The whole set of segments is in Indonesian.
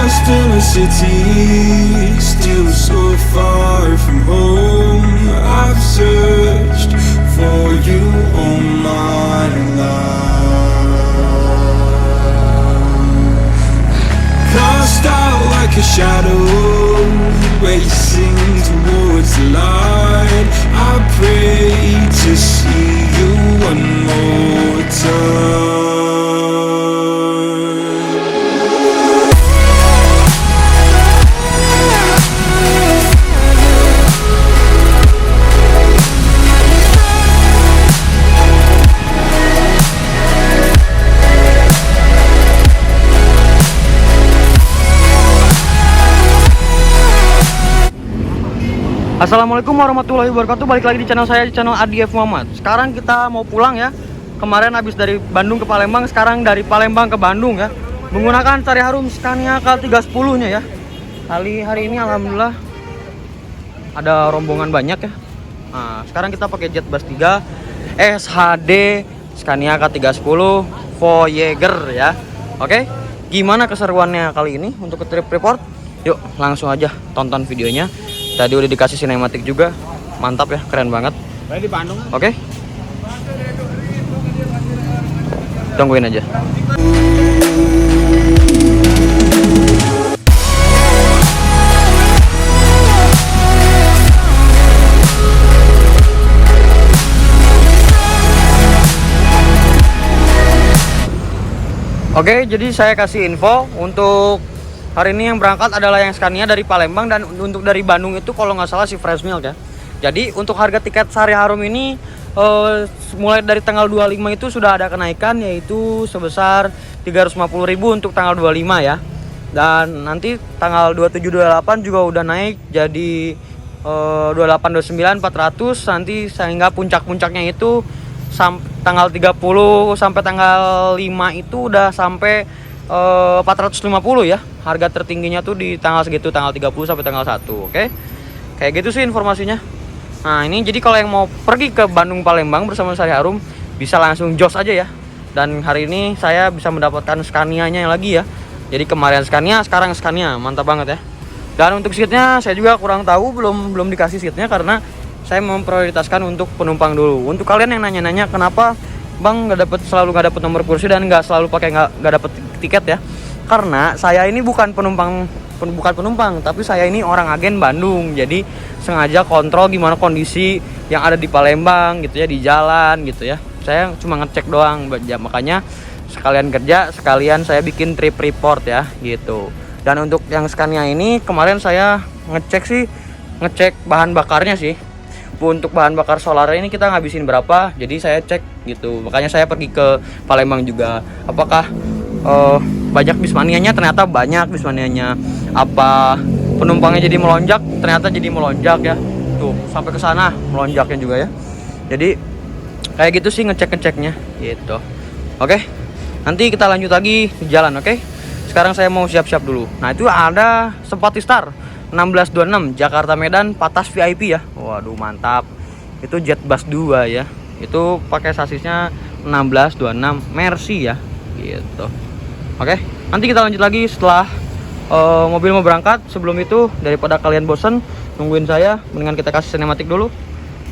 lost in a city, still so far from home. I've searched for you all my life. Cast out like a shadow, racing towards the light. I pray to see you one more time. Assalamualaikum warahmatullahi wabarakatuh. Balik lagi di channel saya, di channel Adi F Muhammad. Sekarang kita mau pulang ya. Kemarin habis dari Bandung ke Palembang, sekarang dari Palembang ke Bandung ya, menggunakan Sari Harum Scania K310 nya ya. Hari ini alhamdulillah ada rombongan banyak ya. Nah, sekarang kita pakai Jet Bus 3 SHD Scania K310 Voyager ya. Oke, gimana keseruannya kali ini untuk ke trip report? Yuk langsung aja tonton videonya. Tadi udah dikasih sinematik juga, mantap ya, keren banget. Di Bandung. Oke, tungguin aja. Oke, jadi saya kasih info untuk hari ini yang berangkat adalah yang Scania dari Palembang, dan untuk dari Bandung itu kalau nggak salah si Fresh Milk ya. Jadi untuk harga tiket Sari Harum ini mulai dari tanggal 25 itu sudah ada kenaikan, yaitu sebesar 350.000 untuk tanggal 25 ya. Dan nanti tanggal 27 28 juga udah naik jadi 28 29 400, nanti sehingga puncak-puncaknya itu tanggal 30 sampai tanggal 5 itu udah sampai 450 ya. Harga tertingginya tuh di tanggal segitu, tanggal 30 sampai tanggal 1. Oke. Kayak gitu sih informasinya. Nah, ini jadi kalau yang mau pergi ke Bandung Palembang bersama Sari Harum bisa langsung jos aja ya. Dan hari ini saya bisa mendapatkan Scania-nya lagi ya. Jadi kemarin Scania, sekarang Scania, mantap banget ya. Dan untuk seatnya saya juga kurang tahu, belum dikasih seatnya karena saya memprioritaskan untuk penumpang dulu. Untuk kalian yang nanya-nanya kenapa Bang selalu nggak dapet nomor kursi dan nggak selalu pakai nggak dapet tiket ya, karena saya ini bukan penumpang, tapi saya ini orang agen Bandung. Jadi sengaja kontrol gimana kondisi yang ada di Palembang gitu ya, di jalan gitu ya. Saya cuma ngecek doang ya, makanya sekalian kerja sekalian saya bikin trip report ya gitu. Dan untuk yang Scania ini kemarin saya ngecek bahan bakarnya sih. Untuk bahan bakar solar ini kita ngabisin berapa, jadi saya cek gitu. Makanya saya pergi ke Palembang juga. Apakah banyak Bismania-nya? Ternyata banyak Bismania-nya. Apa penumpangnya jadi melonjak? Ternyata jadi melonjak ya. Tuh sampai ke sana melonjaknya juga ya. Jadi kayak gitu sih ngeceknya gitu. Oke, nanti kita lanjut lagi di jalan. Oke, sekarang saya mau siap-siap dulu. Nah, itu ada Sympatistar 1626 Jakarta Medan Patas VIP ya. Waduh mantap. Itu Jet Bus 2 ya. Itu pakai sasisnya 1626 Mercy ya gitu. Oke, nanti kita lanjut lagi setelah mobil mau berangkat. Sebelum itu, daripada kalian bosen nungguin saya, mendingan kita kasih sinematik dulu.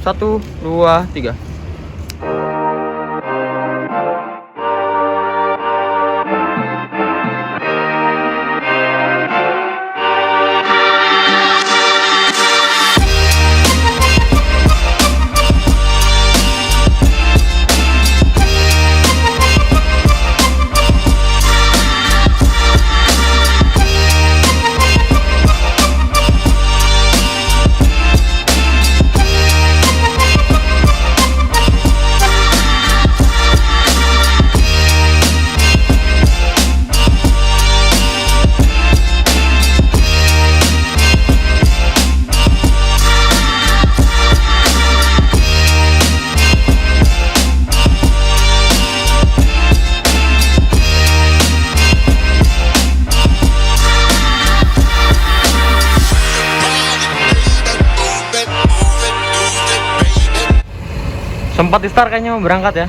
1 2 3. Sympatistar kayaknya mau berangkat ya.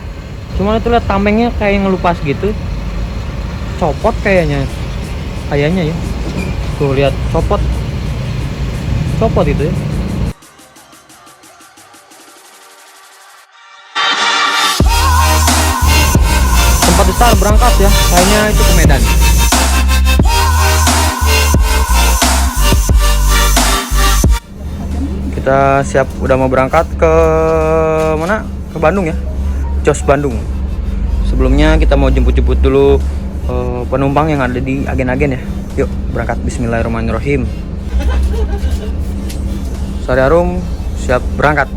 Cuma itu lihat tamengnya kayak ngelupas gitu. Copot kayaknya ya. Tuh lihat, copot itu ya. Tempat besar berangkat ya, kayaknya itu ke Medan. Kita siap, udah mau berangkat ke mana? Ke Bandung ya, Jos Bandung. Sebelumnya kita mau jemput-jemput dulu penumpang yang ada di agen-agen ya. Yuk berangkat, bismillahirrahmanirrahim. Sari Harum siap berangkat.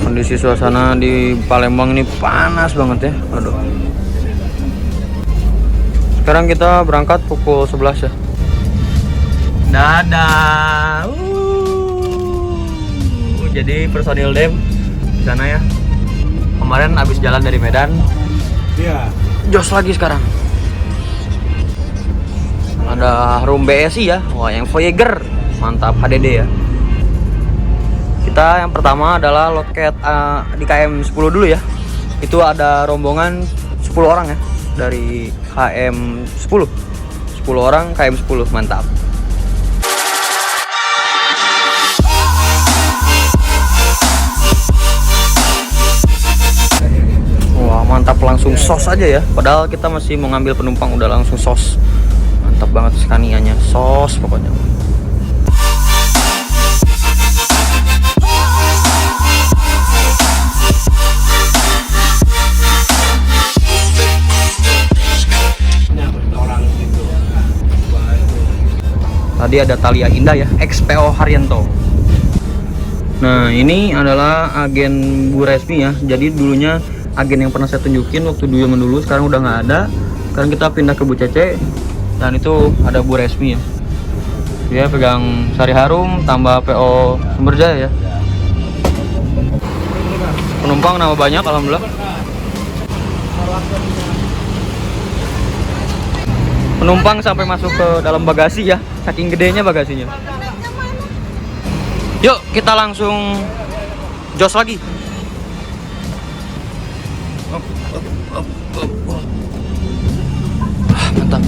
Kondisi suasana di Palembang ini panas banget ya. Aduh. Sekarang kita berangkat pukul 11 ya. Dadah. Jadi personil DEM di sana ya. Kemarin habis jalan dari Medan. Iya. Jos lagi sekarang. Ada Harum BSI ya. Wah, yang Voyager. Mantap, HDD ya. Kita yang pertama adalah loket di KM 10 dulu ya. Itu ada rombongan 10 orang ya. Dari KM 10 orang KM 10, mantap. Wah mantap, langsung sos aja ya. Padahal kita masih mau ngambil penumpang, udah langsung sos. Mantap banget Scania-nya, sos pokoknya. Tadi ada Thalia Indah ya, XPO Haryanto. Nah ini adalah agen Bu Resmi ya. Jadi dulunya agen yang pernah saya tunjukin waktu dulu, sekarang udah nggak ada. Sekarang kita pindah ke Bu Cece. Dan itu ada Bu Resmi ya. Dia pegang Sari Harum tambah PO Sumberjaya ya. Penumpang nambah banyak alhamdulillah. Penumpang sampai masuk ke dalam bagasi ya, saking gedenya bagasinya. Yuk kita langsung jos lagi. Mantap.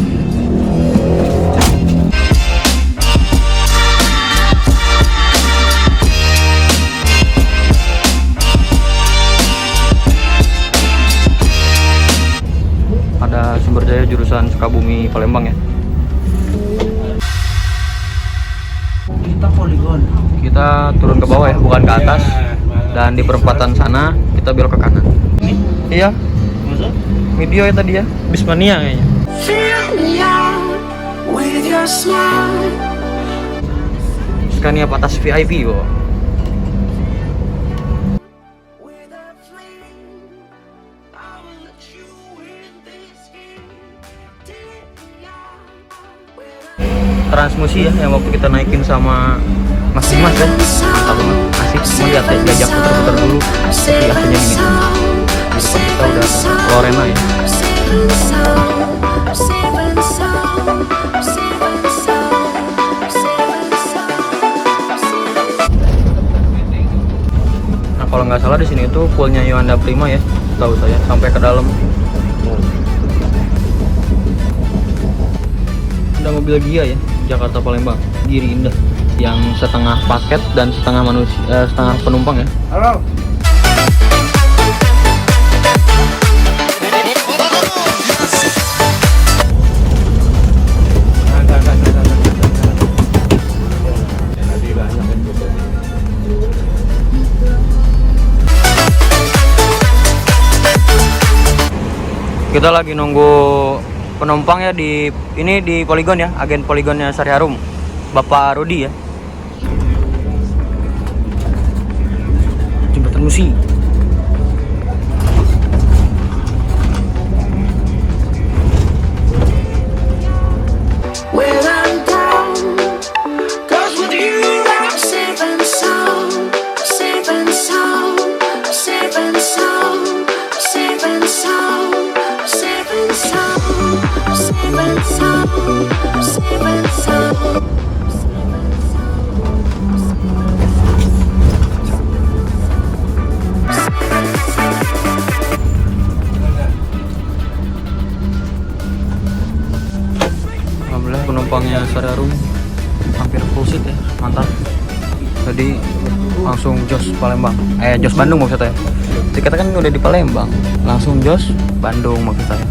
Ada Sumberjaya jurusan Sukabumi Palembang ya. Kita poligon. Kita turun ke bawah ya, bukan ke atas. Dan di perempatan sana kita belok ke kanan. Iya. Masa? Video ya tadi ya, Bismania kayaknya. Scania Patas VIP kok. Transmusi ya, yang waktu kita naikin sama Mas Dimas ya, mantap banget, asik. Melihat ya, diajak puter-puter dulu, tapi akhirnya gini. Di depan kita udah Lorena ya. Nah kalau nggak salah di sini itu poolnya Yohanda Prima ya, tahu saya sampai ke dalam. Ada mobil Gia ya, Jakarta Palembang, Giri Indah, yang setengah paket dan setengah manusia, setengah penumpang ya. Halo. Kita lagi nunggu penumpang ya di ini di poligon ya, agen poligonnya Sari Harum, Bapak Rudi ya. Jembatan Musi. Saving sound. Sari Harum hampir full seat ya, mantap. Jadi langsung jos Palembang, jos Bandung maksud saya. Jadi kita kan udah di Palembang, langsung jos Bandung maksud saya.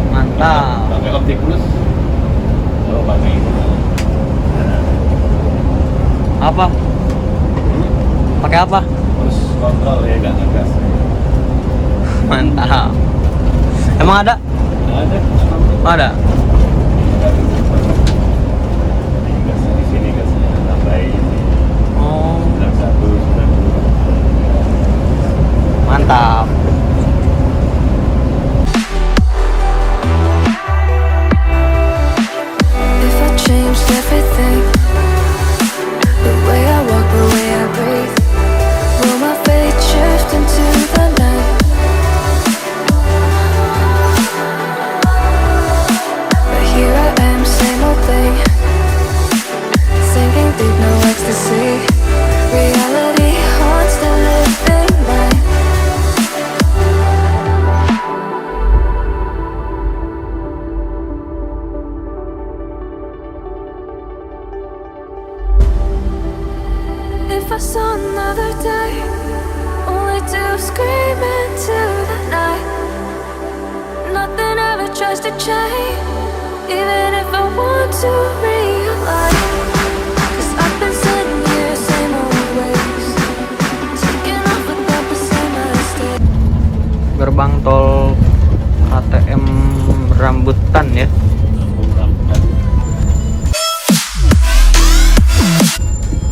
Mantap. Pakai Optimus. Oh, pakai itu. Apa? Pakai apa? Terus kontrol ya, nggak ngegas. Mantap. Emang ada? Nggak ada. Ada. Gasnya di sini, gasnya tambahin. Oh, 91, 92. mantap. If I changed everything, the way I walk, the way I breathe, will my fate shift into the night? But here I am, same old thing, sinking deep, no ecstasy. Reality haunts the living mind. If I saw another day, only to scream into the night. Nothing ever tries to change, even if I want to realize. 'Cause I've been sitting here, same old ways, taking off without the same mistake. Gerbang tol KTM Rambutan ya.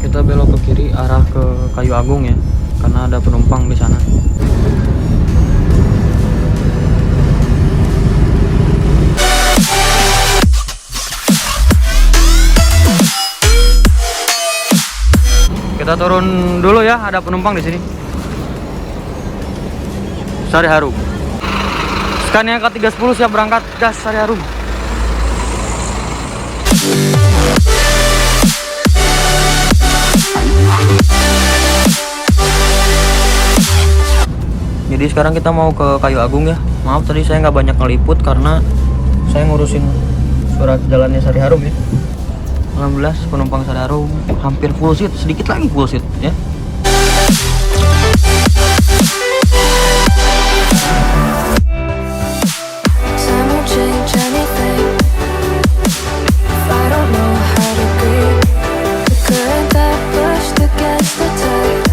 Kita belok ke kiri arah ke Kayu Agung ya, karena ada penumpang di sana. Kita turun dulu ya, ada penumpang di sini. Sari Harum. Scania K310 siap berangkat, gas Sari Harum. Jadi sekarang kita mau ke Kayu Agung ya. Maaf tadi saya nggak banyak ngeliput karena saya ngurusin surat jalannya Sari Harum ya. Alhamdulillah penumpang Sari Harum hampir full seat, sedikit lagi full seat ya. Time won't change anything if I don't know how to breathe. The current that pushed against the tide.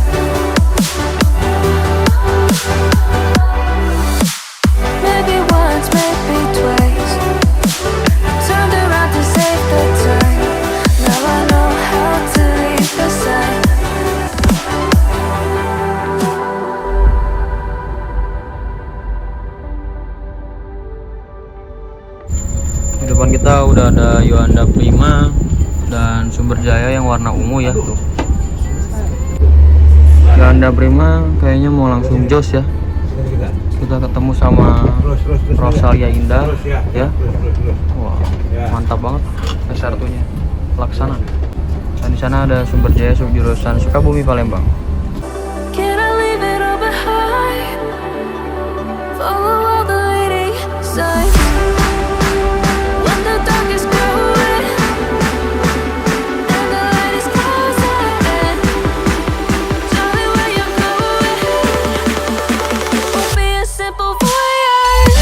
Maybe once, maybe twice, turned around to save the time. Now I know how to leave the side. Di depan kita udah ada Yuanda Prima dan Sumber Jaya yang warna ungu ya tuh. Yuanda Prima kayaknya mau langsung jos ya. Kita ketemu sama Rosalia Indah ya. Wah, mantap banget SR2-nya. Laksana. Dan di sana ada Sumber Jaya jurusan Sukabumi Palembang. Can I leave it all behind? Follow all the leading signs. When the dark is growing and the light is closing in, tell me where you're going. Won't be a simple voyage.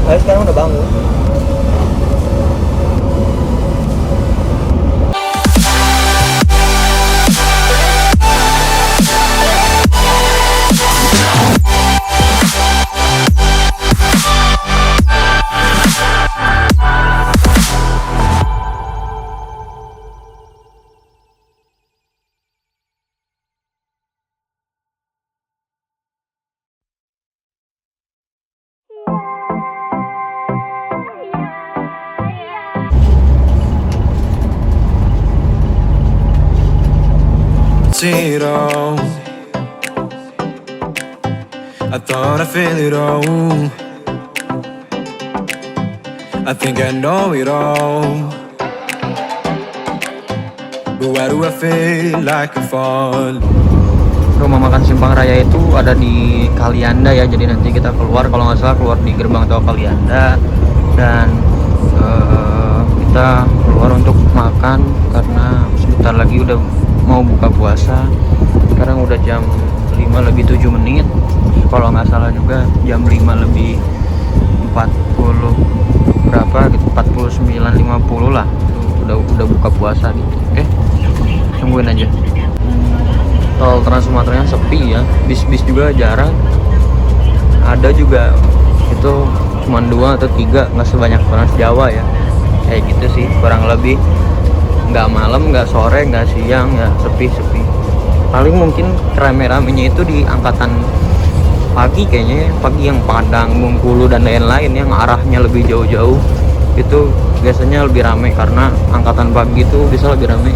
Saya sekarang udah bangun. see it all. I thought I feel it all. I think I know it all. But why do I feel like I fall? Rumah makan Simpang Raya itu ada di Kalianda ya, jadi nanti kita keluar, kalau nggak salah keluar di gerbang tol Kalianda, dan kita keluar untuk makan karena sebentar lagi udah mau buka puasa. Sekarang udah jam 5 lebih 7 menit, kalau nggak salah juga jam 5 lebih 40 berapa gitu, 49.50 lah, udah buka puasa gitu. Oke, tungguin aja. Tol Trans Sumateranya sepi ya, bis-bis juga jarang, ada juga itu cuma 2 atau 3, nggak sebanyak Trans Jawa ya, kayak gitu sih kurang lebih. Nggak malam, nggak sore, nggak siang ya, sepi. Paling mungkin rame-ramenya itu di angkatan pagi kayaknya ya, pagi yang Padang, Bengkulu dan lain-lain yang arahnya lebih jauh-jauh itu biasanya lebih rame, karena angkatan pagi itu bisa lebih rame.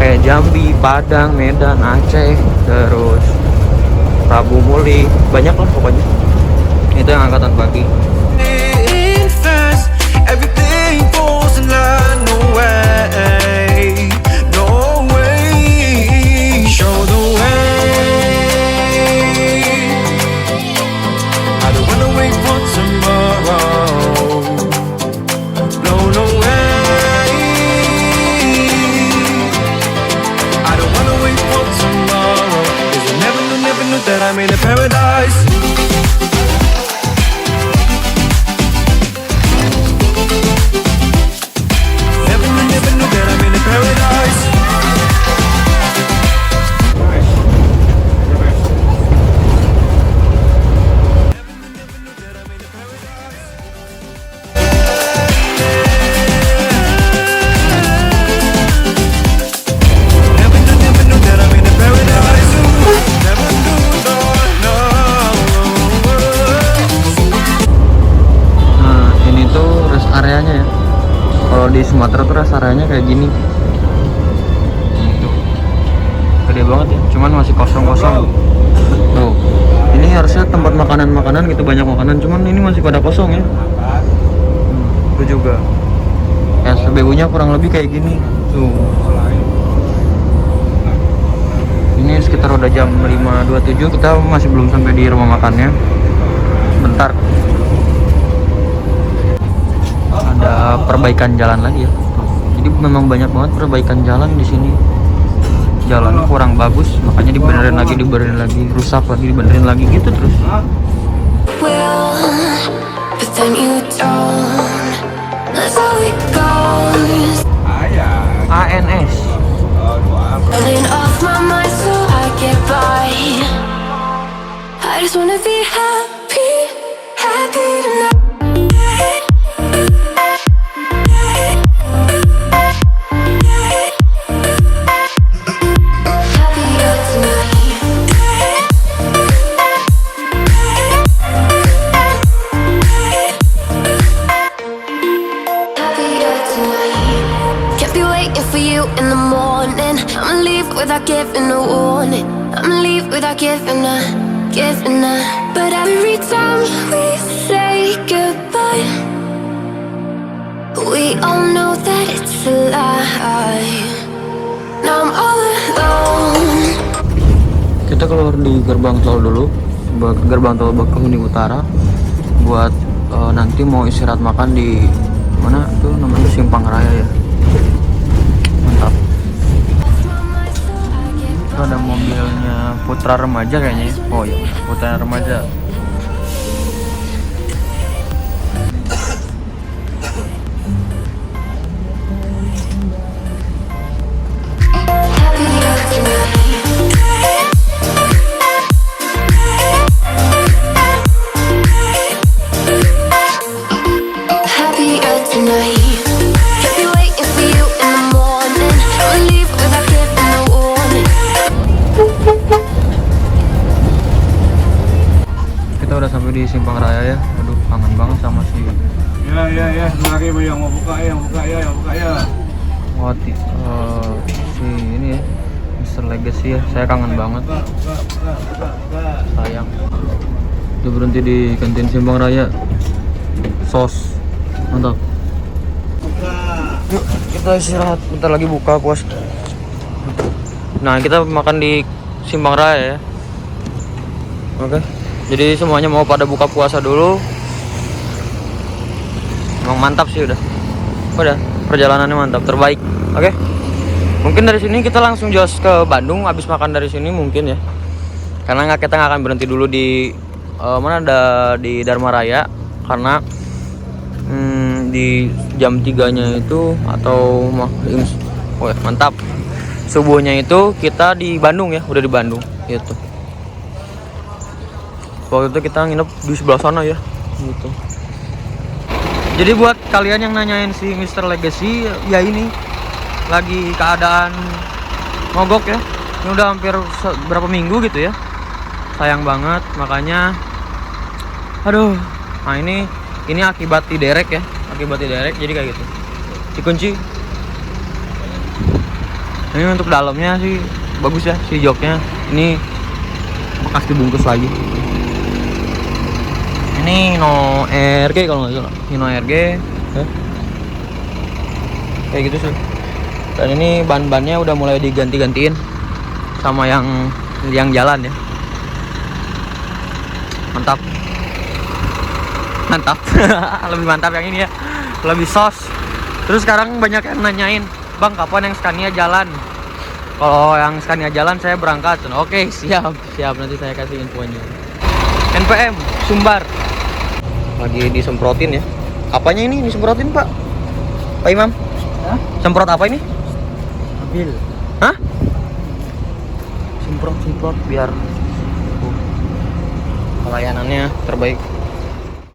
Kayak Jambi, Padang, Medan, Aceh, terus Rabu Muli, banyak lah pokoknya. Itu yang angkatan pagi. Fast, everything falls in line. No way, no way. Show the way. I don't wanna wait for tomorrow. No, no way. I don't wanna wait for tomorrow. 'Cause I never knew that I'm in a paradise. Di Sumatera tuh rest areanya kayak gini gitu. Gede banget ya, cuman masih kosong-kosong tuh. Ini harusnya tempat makanan gitu, banyak makanan, cuman ini masih pada kosong ya. Itu juga ya, SPBU-nya kurang lebih kayak gini tuh. Ini sekitar udah jam 5.27, kita masih belum sampai di rumah makannya. Bentar, ada perbaikan jalan lagi ya. Jadi memang banyak banget perbaikan jalan di sini. Jalannya kurang bagus, makanya dibenerin lagi, rusak lagi, dibenerin lagi gitu terus. Will, but then you don't. That's how it goes. ANS. Running off my mind so I get by. I just wanna be happy, happy tonight. Without giving a warning, I'ma leave without giving a. But every time we say goodbye, we all know that it's a lie. Now I'm all alone. Kita keluar di gerbang tol dulu, gerbang tol Bakahuni Utara, buat nanti mau istirahat makan di mana tuh namanya, Simpang Raya ya. Mantap. Itu ada mobilnya Putra Remaja kayaknya. Oh iya, Putra Remaja. Udah sampai di Simpang Raya ya. Aduh, kangen banget sama si Ya, lagi yang mau buka ya. si ini ya, Mr. Leg Legacy ya, saya kangen banget. Sayang. Udah berhenti di kantin Simpang Raya. Sos, mantap. Yuk kita istirahat, bentar lagi buka puas. Nah kita makan di Simpang Raya ya. Oke, jadi semuanya mau pada buka puasa dulu. Emang mantap sih udah perjalanannya mantap, terbaik. Oke, mungkin dari sini kita langsung jos ke Bandung. Habis makan dari sini mungkin ya, karena kita nggak akan berhenti dulu di mana ada di Dharma Raya, karena di jam 3-nya itu atau mantap subuhnya itu kita di Bandung ya, udah di Bandung gitu. Waktu itu kita nginep di sebelah sana ya gitu. Jadi buat kalian yang nanyain si Mr. Legacy, ya ini lagi keadaan mogok ya. Ini udah hampir berapa minggu gitu ya. Sayang banget, makanya aduh. Nah ini akibat diderek ya. Akibat diderek jadi kayak gitu. Dikunci. Ini untuk dalamnya sih bagus ya si joknya. Ini bekas dibungkus lagi. Ini no RG kalau nggak salah, Hino RG ya. Kayak gitu sih. Dan ini ban-bannya udah mulai diganti-gantiin sama yang jalan ya. Mantap lebih mantap yang ini ya, lebih sos. Terus sekarang banyak yang nanyain, bang kapan yang Scania jalan? Kalau yang Scania jalan saya berangkat. Oke, siap nanti saya kasih infonya. NPM Sumbar lagi disemprotin ya. Apanya ini disemprotin Pak Imam? Hah? Semprot apa ini? Mobil. Hah? Semprot biar pelayanannya terbaik.